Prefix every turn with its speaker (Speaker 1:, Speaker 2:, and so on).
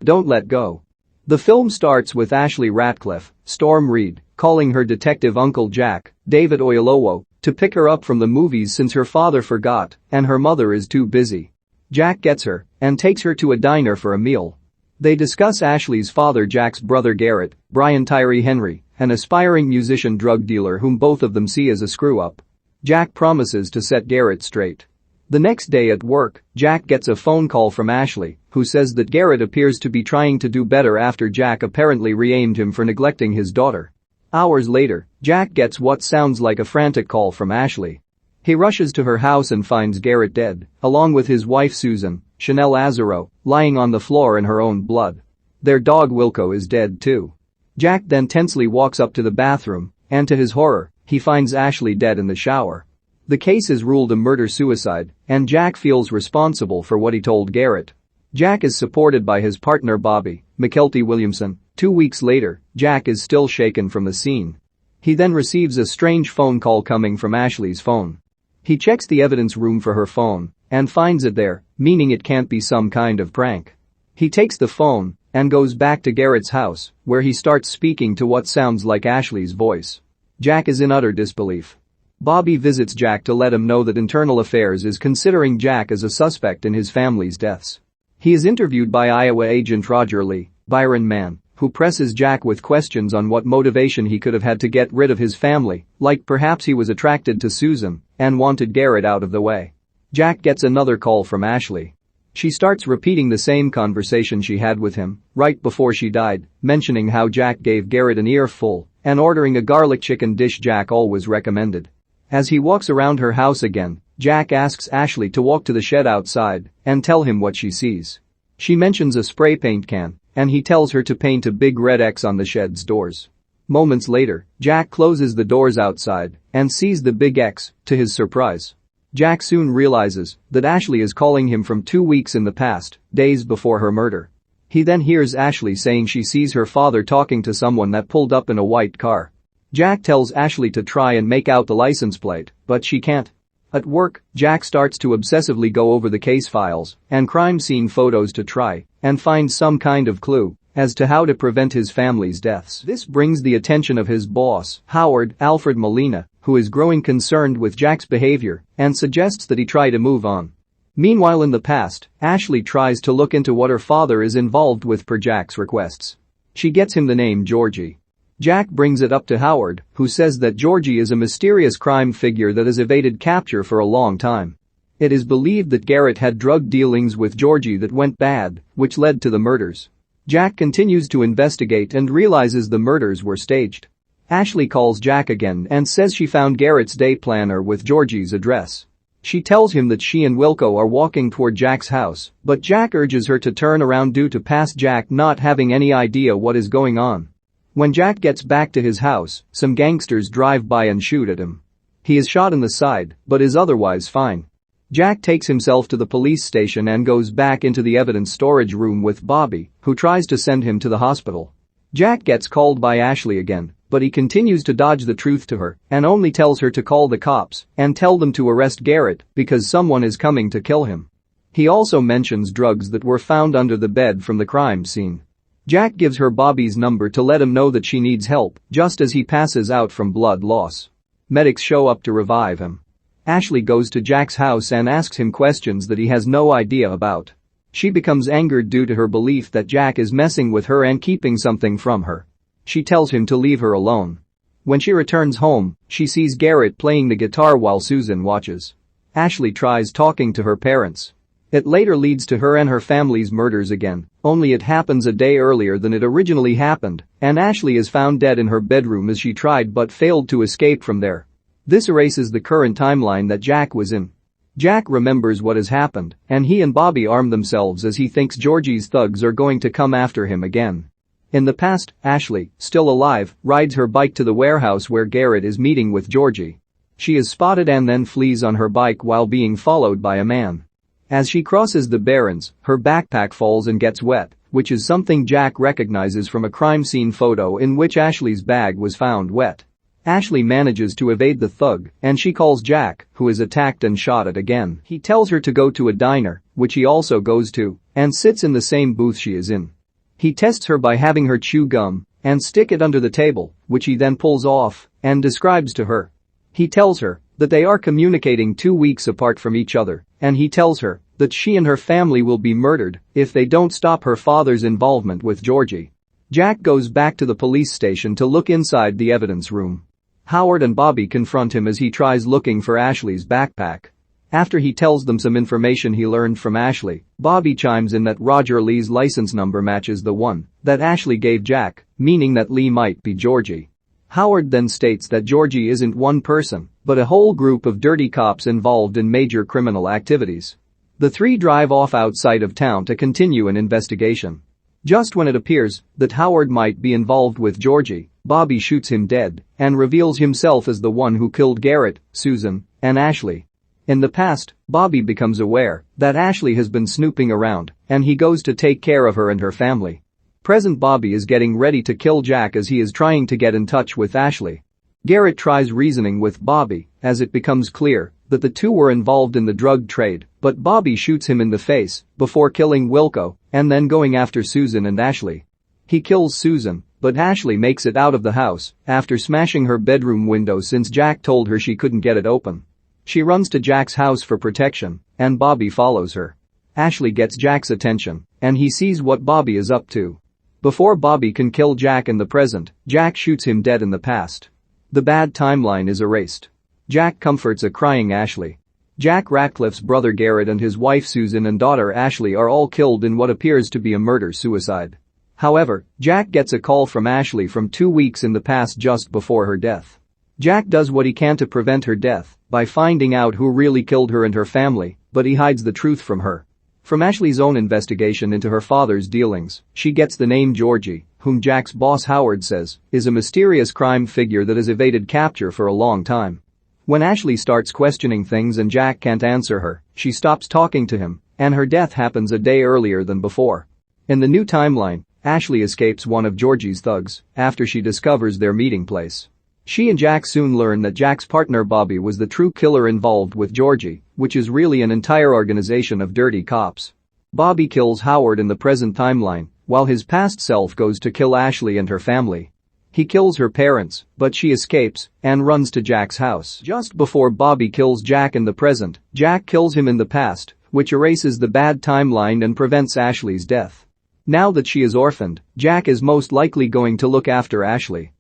Speaker 1: Don't Let Go. The film starts with Ashley Ratcliffe, Storm Reid, calling her detective uncle Jack, David Oyelowo, to pick her up from the movies since her father forgot and her mother is too busy. Jack gets her and takes her to a diner for a meal. They discuss Ashley's father Jack's brother Garrett, Brian Tyree Henry, an aspiring musician drug dealer whom both of them see as a screw-up. Jack promises to set Garrett straight. The next day at work, Jack gets a phone call from Ashley, who says that Garrett appears to be trying to do better after Jack apparently re-aimed him for neglecting his daughter. Hours later, Jack gets what sounds like a frantic call from Ashley. He rushes to her house and finds Garrett dead, along with his wife Susan, Shinelle Azoroh, lying on the floor in her own blood. Their dog Wilco is dead too. Jack then tensely walks up to the bathroom, and to his horror, he finds Ashley dead in the shower. The case is ruled a murder-suicide, and Jack feels responsible for what he told Garrett. Jack is supported by his partner Bobby, Mykelti Williamson. 2 weeks later, Jack is still shaken from the scene. He then receives a strange phone call coming from Ashley's phone. He checks the evidence room for her phone and finds it there, meaning it can't be some kind of prank. He takes the phone and goes back to Garrett's house, where he starts speaking to what sounds like Ashley's voice. Jack is in utter disbelief. Bobby visits Jack to let him know that Internal Affairs is considering Jack as a suspect in his family's deaths. He is interviewed by Iowa agent Roger Lee, Byron Mann, who presses Jack with questions on what motivation he could have had to get rid of his family, like perhaps he was attracted to Susan and wanted Garrett out of the way. Jack gets another call from Ashley. She starts repeating the same conversation she had with him right before she died, mentioning how Jack gave Garrett an earful and ordering a garlic chicken dish Jack always recommended. As he walks around her house again, Jack asks Ashley to walk to the shed outside and tell him what she sees. She mentions a spray paint can, and he tells her to paint a big red X on the shed's doors. Moments later, Jack closes the doors outside and sees the big X, to his surprise. Jack soon realizes that Ashley is calling him from 2 weeks in the past, days before her murder. He then hears Ashley saying she sees her father talking to someone that pulled up in a white car. Jack tells Ashley to try and make out the license plate, but she can't. At work, Jack starts to obsessively go over the case files and crime scene photos to try and find some kind of clue as to how to prevent his family's deaths. This brings the attention of his boss, Alfred Molina, who is growing concerned with Jack's behavior and suggests that he try to move on. Meanwhile in the past, Ashley tries to look into what her father is involved with per Jack's requests. She gets him the name Georgie. Jack brings it up to Howard, who says that Georgie is a mysterious crime figure that has evaded capture for a long time. It is believed that Garrett had drug dealings with Georgie that went bad, which led to the murders. Jack continues to investigate and realizes the murders were staged. Ashley calls Jack again and says she found Garrett's day planner with Georgie's address. She tells him that she and Wilco are walking toward Jack's house, but Jack urges her to turn around due to past Jack not having any idea what is going on. When Jack gets back to his house, some gangsters drive by and shoot at him. He is shot in the side, but is otherwise fine. Jack takes himself to the police station and goes back into the evidence storage room with Bobby, who tries to send him to the hospital. Jack gets called by Ashley again, but he continues to dodge the truth to her and only tells her to call the cops and tell them to arrest Garrett because someone is coming to kill him. He also mentions drugs that were found under the bed from the crime scene. Jack gives her Bobby's number to let him know that she needs help just as he passes out from blood loss. Medics show up to revive him. Ashley goes to Jack's house and asks him questions that he has no idea about. She becomes angered due to her belief that Jack is messing with her and keeping something from her. She tells him to leave her alone. When she returns home, she sees Garrett playing the guitar while Susan watches. Ashley tries talking to her parents. It later leads to her and her family's murders again, only it happens a day earlier than it originally happened, and Ashley is found dead in her bedroom as she tried but failed to escape from there. This erases the current timeline that Jack was in. Jack remembers what has happened, and he and Bobby arm themselves as he thinks Georgie's thugs are going to come after him again. In the past, Ashley, still alive, rides her bike to the warehouse where Garrett is meeting with Georgie. She is spotted and then flees on her bike while being followed by a man. As she crosses the barrens, her backpack falls and gets wet, which is something Jack recognizes from a crime scene photo in which Ashley's bag was found wet. Ashley manages to evade the thug, and she calls Jack, who is attacked and shot at again. He tells her to go to a diner, which he also goes to, and sits in the same booth she is in. He tests her by having her chew gum and stick it under the table, which he then pulls off and describes to her. He tells her that they are communicating 2 weeks apart from each other, and he tells her that she and her family will be murdered if they don't stop her father's involvement with Georgie. Jack goes back to the police station to look inside the evidence room. Howard and Bobby confront him as he tries looking for Ashley's backpack. After he tells them some information he learned from Ashley, Bobby chimes in that Roger Lee's license number matches the one that Ashley gave Jack, meaning that Lee might be Georgie. Howard then states that Georgie isn't one person, but a whole group of dirty cops involved in major criminal activities. The three drive off outside of town to continue an investigation. Just when it appears that Howard might be involved with Georgie, Bobby shoots him dead and reveals himself as the one who killed Garrett, Susan, and Ashley. In the past, Bobby becomes aware that Ashley has been snooping around and he goes to take care of her and her family. Present Bobby is getting ready to kill Jack as he is trying to get in touch with Ashley. Garrett tries reasoning with Bobby as it becomes clear that the two were involved in the drug trade, but Bobby shoots him in the face before killing Wilco and then going after Susan and Ashley. He kills Susan, but Ashley makes it out of the house after smashing her bedroom window since Jack told her she couldn't get it open. She runs to Jack's house for protection, and Bobby follows her. Ashley gets Jack's attention, and he sees what Bobby is up to. Before Bobby can kill Jack in the present, Jack shoots him dead in the past. The bad timeline is erased. Jack comforts a crying Ashley. Jack Ratcliffe's brother Garrett and his wife Susan and daughter Ashley are all killed in what appears to be a murder-suicide. However, Jack gets a call from Ashley from 2 weeks in the past just before her death. Jack does what he can to prevent her death by finding out who really killed her and her family, but he hides the truth from her. From Ashley's own investigation into her father's dealings, she gets the name Georgie, whom Jack's boss Howard says is a mysterious crime figure that has evaded capture for a long time. When Ashley starts questioning things and Jack can't answer her, she stops talking to him, and her death happens a day earlier than before. In the new timeline, Ashley escapes one of Georgie's thugs after she discovers their meeting place. She and Jack soon learn that Jack's partner Bobby was the true killer involved with Georgie, which is really an entire organization of dirty cops. Bobby kills Howard in the present timeline, while his past self goes to kill Ashley and her family. He kills her parents, but she escapes and runs to Jack's house. Just before Bobby kills Jack in the present, Jack kills him in the past, which erases the bad timeline and prevents Ashley's death. Now that she is orphaned, Jack is most likely going to look after Ashley.